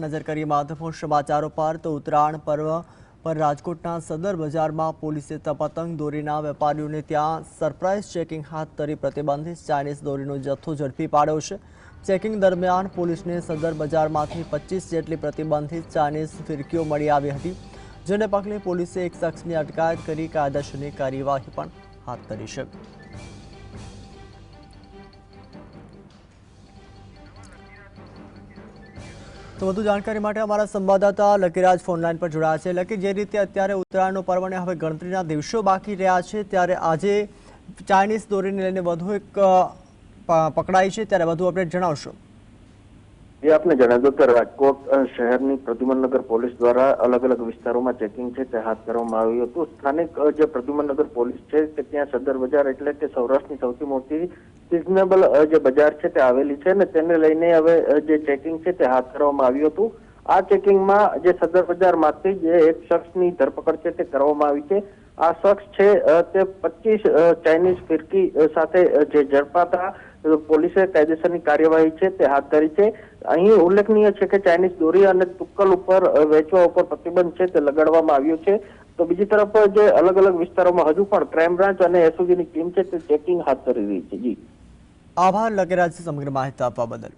नजर करिए महत्वपूर्ण समाचारों पर तो उत्तरायण पर्व पर राजकोटना सदर बजाરમાં પોલીસે પતંગ દોરીના વેપારીઓને ત્યાં સરપ્રાઇઝ ચેકિંગ હાથ ધરી પ્રતિબંધિત ચાઇનીઝ દોરીનો જથ્થો ઝડપી પાડ્યો છે। ચેકિંગ દરમિયાન પોલીસને સદર બજારમાંથી 25 જેટલી પ્રતિબંધિત ચાઇનીઝ ફિરકીઓ મળી આવી હતી, જેને પગલે પોલીસે એક શખ્સની અટકાયત કરી કાયદેસરની કાર્યવાહી પણ હાથ ધરી છે। तो વધુ જાણકારી માટે અમારા સંવાદદાતા લકીરાજ ફોનલાઈન પર જોડાયા છે। લકી, જે રીતે અત્યારે ઉત્તરાયણનો પર્વને હવે ગણતરીના દિવસો બાકી રહ્યા છે, ત્યારે આજે ચાઇનીઝ દોરીને લઈને વધુ એક પકડાઈ છે, ત્યારે વધુ અપડેટ જણાવશો। ये आपने जणाव्યું કે રાજકોટ શહેરની પ્રદ્યુમનનગર પોલીસ દ્વારા અલગ અલગ વિસ્તારોમાં ચેકિંગ છે તે હાથ ધરવામાં આવ્યું હતું। સ્થાનિક જે પ્રદ્યુમનનગર પોલીસ છે કે ત્યાં સદર બજાર એટલે કે સૌરાષ્ટ્રની સૌથી મોટી સિઝનેબલ જે બજાર છે તે આવેલી છે ને તેને લઈને હવે જે ચેકિંગ છે તે હાથ ધરવામાં આવ્યું હતું। આ ચેકિંગમાં જે સદર બજારમાંથી જે એક શખ્સની ધરપકડ છે તે કરવામાં આવી છે। આ શખ્સ છે તે 25 ચાઇનીઝ ફિરકી સાથે જે ઝડપાતા પોલીસે કાયદેસરની કાર્યવાહી છે તે હાથ ધરી છે। અહીં ઉલ્લેખનીય છે કે ચાઇનીઝ દોરી અને તુક્કલ ઉપર વેચવા ઉપર પ્રતિબંધ છે તે લગાડવામાં આવ્યો છે। તો બીજી તરફ જે અલગ અલગ વિસ્તારોમાં હજુ પણ ક્રાઇમ બ્રાન્ચ અને એસઓજીની ટીમ છે તે ચેકિંગ હાથ ધરી રહી છે। જી, આભાર લકીરાજ, સમગ્ર માહિતી આપવા બદલ।